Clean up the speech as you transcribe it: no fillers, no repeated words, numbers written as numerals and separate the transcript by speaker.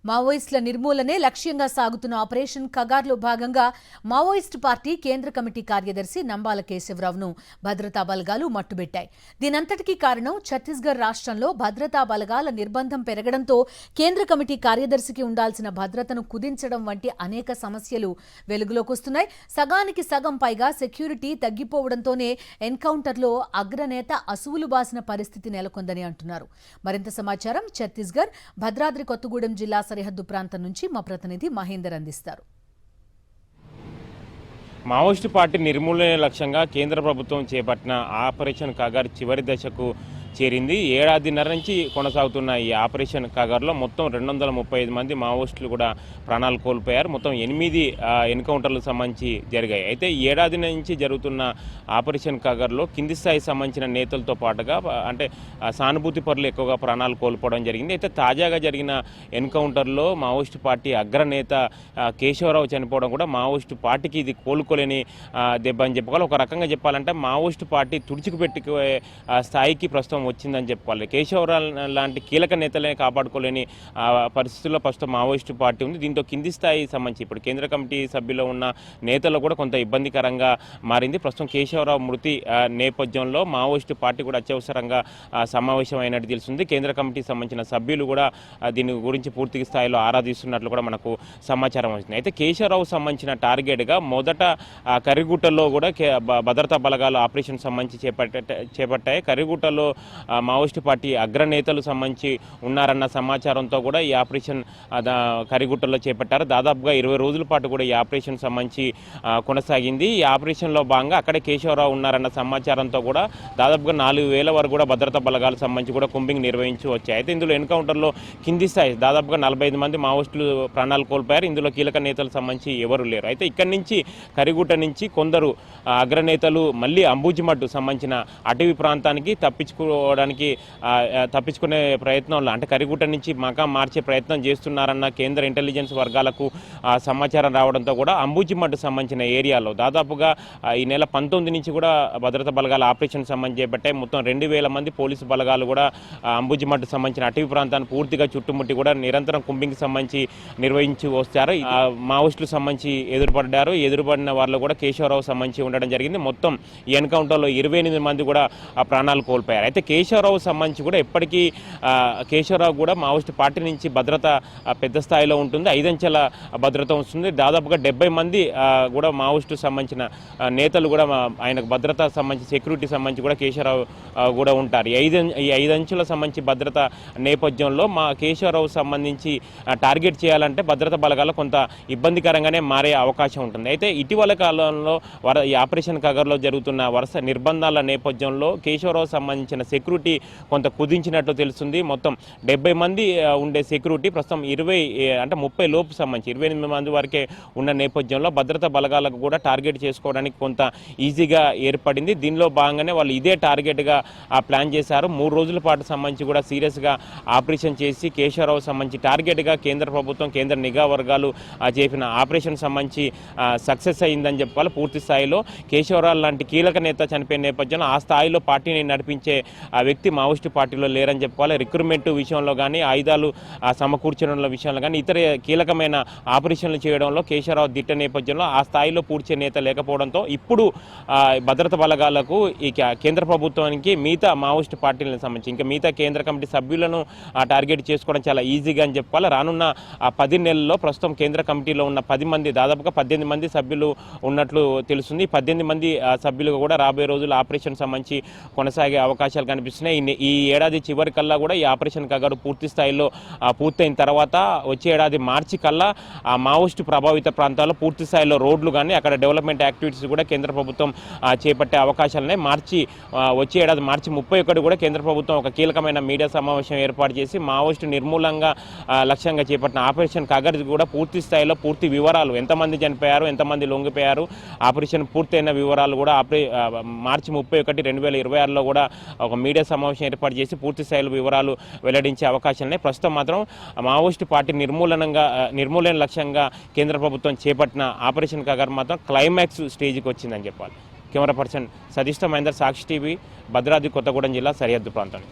Speaker 1: మావోయిస్టుల నిర్మూలనే లక్ష్యంగా సాగుతున్న ఆపరేషన్ కగార్లో భాగంగా మావోయిస్టు పార్టీ కేంద్ర కమిటీ కార్యదర్శి నంబాల కేశవరావును భద్రతా బలగాలు మట్టుబెట్టాయి. దీనంతటికీ కారణం ఛత్తీస్గఢ్ రాష్ట్రంలో భద్రతా బలగాల నిర్బంధం పెరగడంతో కేంద్ర కమిటీ కార్యదర్శికి ఉండాల్సిన భద్రతను కుదించడం వంటి అనేక సమస్యలు వెలుగులోకొస్తున్నాయి. సగానికి సగం పైగా సెక్యూరిటీ తగ్గిపోవడంతోనే ఎన్కౌంటర్లో అగ్రనేత అసువులు బాసిన పరిస్థితి నెలకొందని అంటున్నారు. మరింత సమాచారం ఛత్తీస్గఢ్ భద్రాద్రి కొత్తగూడెం జిల్లా సరిహద్దు ప్రాంతం నుంచి మా ప్రతినిధి మహేందర్ అందిస్తారు.
Speaker 2: మావోయిస్టు పార్టీ నిర్మూలన లక్ష్యంగా కేంద్ర ప్రభుత్వం చేపట్టిన ఆపరేషన్ కగార్ చివరి దశకు చేరింది. ఏడాదిన్నర నుంచి కొనసాగుతున్న ఈ ఆపరేషన్ కగార్లో మొత్తం 235 మంది మావోయిస్టులు కూడా ప్రాణాలు కోల్పోయారు. మొత్తం 8 ఎన్కౌంటర్లకు సంబంధించి జరిగాయి. అయితే ఏడాది నుంచి జరుగుతున్న ఆపరేషన్ కగార్లో కింది స్థాయి సంబంధించిన నేతలతో పాటుగా అంటే సానుభూతి పరులు ఎక్కువగా ప్రాణాలు కోల్పోవడం జరిగింది. అయితే తాజాగా జరిగిన ఎన్కౌంటర్లో మావోయిస్టు పార్టీ అగ్రనేత కేశవరావు చనిపోవడం కూడా మావోయిస్టు పార్టీకి ఇది కోలుకోలేని దెబ్బ అని చెప్పుకోవాలి. ఒక రకంగా చెప్పాలంటే మావోయిస్టు పార్టీ తుడిచిపెట్టుకునే స్థాయికి ప్రస్తుతం వచ్చిందని చెప్పుకోవాలి. కేశవరావు లాంటి కీలక నేతలే కాపాడుకోలేని పరిస్థితుల్లో ప్రస్తుతం మావోయిస్టు పార్టీ ఉంది. దీంతో కింది స్థాయి సంబంధించి ఇప్పుడు కేంద్ర కమిటీ సభ్యులు ఉన్న నేతలు కూడా కొంత ఇబ్బందికరంగా మారింది. ప్రస్తుతం కేశవరావు మృతి నేపథ్యంలో మావోయిస్టు పార్టీ కూడా అత్యవసరంగా సమావేశం అయినట్టు తెలుస్తుంది. కేంద్ర కమిటీకి సంబంధించిన సభ్యులు కూడా దీని గురించి పూర్తి స్థాయిలో ఆరాధిస్తున్నట్లు కూడా మనకు సమాచారం వచ్చింది. అయితే కేశవరావు సంబంధించిన టార్గెట్గా మొదట కర్రిగుట్టలో కూడా భద్రతా బలగాలు ఆపరేషన్ సంబంధించి చేపట్టాయి. కర్రిగుట్టలో మావోయిస్టు పార్టీ అగ్రనేతలు సంబంధించి ఉన్నారన్న సమాచారంతో కూడా ఈ ఆపరేషన్ కర్రిగుట్టలో చేపట్టారు. దాదాపుగా 20 రోజుల పాటు కూడా ఈ ఆపరేషన్ సంబంధించి కొనసాగింది. ఈ ఆపరేషన్లో భాగంగా అక్కడే కేశవరావు ఉన్నారన్న సమాచారంతో కూడా దాదాపుగా 4000 వరకు కూడా భద్రతా బలగాలకు సంబంధించి కూడా కుంబింగ్ నిర్వహించి వచ్చాయి. అయితే ఇందులో ఎన్కౌంటర్లో కింది స్థాయి దాదాపుగా 45 మంది మావోయిస్టులు ప్రాణాలు కోల్పోయారు. ఇందులో కీలక నేతలకు సంబంధించి ఎవరు లేరు. అయితే ఇక్కడి నుంచి కర్రిగుట్ట నుంచి కొందరు అగ్రనేతలు మళ్ళీ అంబుజిమడ్డు సంబంధించిన అటవీ ప్రాంతానికి తప్పించుకునే ప్రయత్నంలో అంటే కర్రిగుట్ట నుంచి మకాం మార్చే ప్రయత్నం చేస్తున్నారన్న కేంద్ర ఇంటెలిజెన్స్ వర్గాలకు సమాచారం రావడంతో కూడా అంబుజిమడ్డు సంబంధించిన ఏరియాలో దాదాపుగా ఈ నెల 19 నుంచి కూడా భద్రతా బలగాల ఆపరేషన్ సంబంధించి చేపట్టాయి. మొత్తం 2000 మంది పోలీసు బలగాలు కూడా అంబుజిమడ్డు సంబంధించిన అటవీ ప్రాంతాన్ని పూర్తిగా చుట్టుముట్టి కూడా నిరంతరం కుంబింగ్ సంబంధించి నిర్వహించి వస్తారు. మావోయిస్టులకు సంబంధించి ఎదురుపడిన వాళ్ళు కూడా కేశవరావు సంబంధించి ఉండడం జరిగింది. మొత్తం ఈ ఎన్కౌంటర్లో 28 మంది కూడా ప్రాణాలు కోల్పోయారు. అయితే కేశవరావు సంబంధించి కూడా ఎప్పటికీ కేశవరావు కూడా మావోయిస్టు పార్టీ నుంచి భద్రత పెద్ద స్థాయిలో ఉంటుంది. 5 అంచెల భద్రత వస్తుంది. దాదాపుగా 70 మంది కూడా మావోయిస్టు సంబంధించిన నేతలు కూడా ఆయనకు భద్రత సంబంధించి సెక్యూరిటీ సంబంధించి కూడా కేశవరావు కూడా ఉంటారు. ఈ 5 అంచెల సంబంధించి భద్రత నేపథ్యంలో మా కేశవరావు సంబంధించి టార్గెట్ చేయాలంటే భద్రతా బలగాలు కొంత ఇబ్బందికరంగానే మారే అవకాశం ఉంటుంది. అయితే ఇటీవల కాలంలో ఈ ఆపరేషన్ కగార్లో జరుగుతున్న వరుస నిర్బంధాల నేపథ్యంలో కేశవరావు సంబంధించిన సెక్యూరిటీ కొంత కుదించినట్లు తెలుస్తుంది. మొత్తం 70 మంది ఉండే సెక్యూరిటీ ప్రస్తుతం 30 లోపు సంబంధించి 28 మంది వరకే ఉన్న నేపథ్యంలో భద్రతా బలగాలకు కూడా టార్గెట్ చేసుకోవడానికి కొంత ఈజీగా ఏర్పడింది. దీనిలో భాగంగానే వాళ్ళు ఇదే టార్గెట్గా ప్లాన్ చేశారు. 3 రోజుల పాటు సంబంధించి కూడా సీరియస్గా ఆపరేషన్ చేసి కేశవరావు సంబంధించి టార్గెట్గా కేంద్ర ప్రభుత్వం కేంద్ర నిఘా వర్గాలు చేపిన ఆపరేషన్ సంబంధించి సక్సెస్ అయిందని చెప్పాలి. పూర్తి స్థాయిలో కేశవరావు లాంటి కీలక నేత చనిపోయిన నేపథ్యంలో ఆ స్థాయిలో పార్టీని నడిపించే వ్యక్తి మావోయిస్టు పార్టీలో లేరని చెప్పుకోవాలి. రిక్రూట్మెంట్ విషయంలో కానీ ఆయుధాలు సమకూర్చడంలో విషయంలో కానీ ఇతర కీలకమైన ఆపరేషన్లు చేయడంలో కేశవరావు దిట్ట నేపథ్యంలో ఆ స్థాయిలో పూడ్చే నేత లేకపోవడంతో ఇప్పుడు భద్రతా బలగాలకు ఈ కేంద్ర ప్రభుత్వానికి మిగతా మావోయిస్టు పార్టీలకు సంబంధించి ఇంకా మిగతా కేంద్ర కమిటీ సభ్యులను టార్గెట్ చేసుకోవడం చాలా ఈజీగా అని చెప్పుకోవాలి. రానున్న 10 నెలల్లో ప్రస్తుతం కేంద్ర కమిటీలో ఉన్న 10 మంది దాదాపుగా 18 మంది సభ్యులు ఉన్నట్లు తెలుస్తుంది. 18 మంది సభ్యులుగా కూడా రాబోయే రోజులు ఆపరేషన్ సంబంధించి కొనసాగే అవకాశాలు కనిపిస్తున్నాయి. ఈ ఏడాది చివరి కల్లా కూడా ఈ ఆపరేషన్ కగారు పూర్తి స్థాయిలో పూర్తయిన తర్వాత వచ్చే ఏడాది మార్చి కల్లా ఆ మావోయిస్టు ప్రభావిత ప్రాంతాల్లో పూర్తి స్థాయిలో రోడ్లు కానీ అక్కడ డెవలప్మెంట్ యాక్టివిటీస్ కూడా కేంద్ర ప్రభుత్వం చేపట్టే అవకాశాలనే వచ్చే ఏడాది మార్చి 31 కూడా కేంద్ర ప్రభుత్వం ఒక కీలకమైన మీడియా సమావేశం ఏర్పాటు చేసి మావోయిస్టు నిర్మూలంగా లక్ష్యంగా చేపట్టిన ఆపరేషన్ కగార్ కూడా పూర్తి స్థాయిలో పూర్తి వివరాలు ఎంతమంది చనిపోయారు ఎంతమంది లొంగిపోయారు ఆపరేషన్ పూర్తయిన వివరాలు కూడా మార్చి 31, 2026లో కూడా ఒక మీడియా సమావేశం ఏర్పాటు చేసి పూర్తి స్థాయిలో వివరాలు వెల్లడించే అవకాశాలనే ప్రస్తుతం మాత్రం మావోయిస్టు పార్టీ నిర్మూలన లక్ష్యంగా కేంద్ర ప్రభుత్వం చేపట్టిన ఆపరేషన్ కగార్ మాత్రం క్లైమాక్స్ స్టేజ్కి వచ్చిందని చెప్పాలి. కెమెరా పర్సన్ సతీష్తో మహేందర్, సాక్షి టీవీ, భద్రాద్రి కొత్తగూడెం జిల్లా సరిహద్దు ప్రాంతం.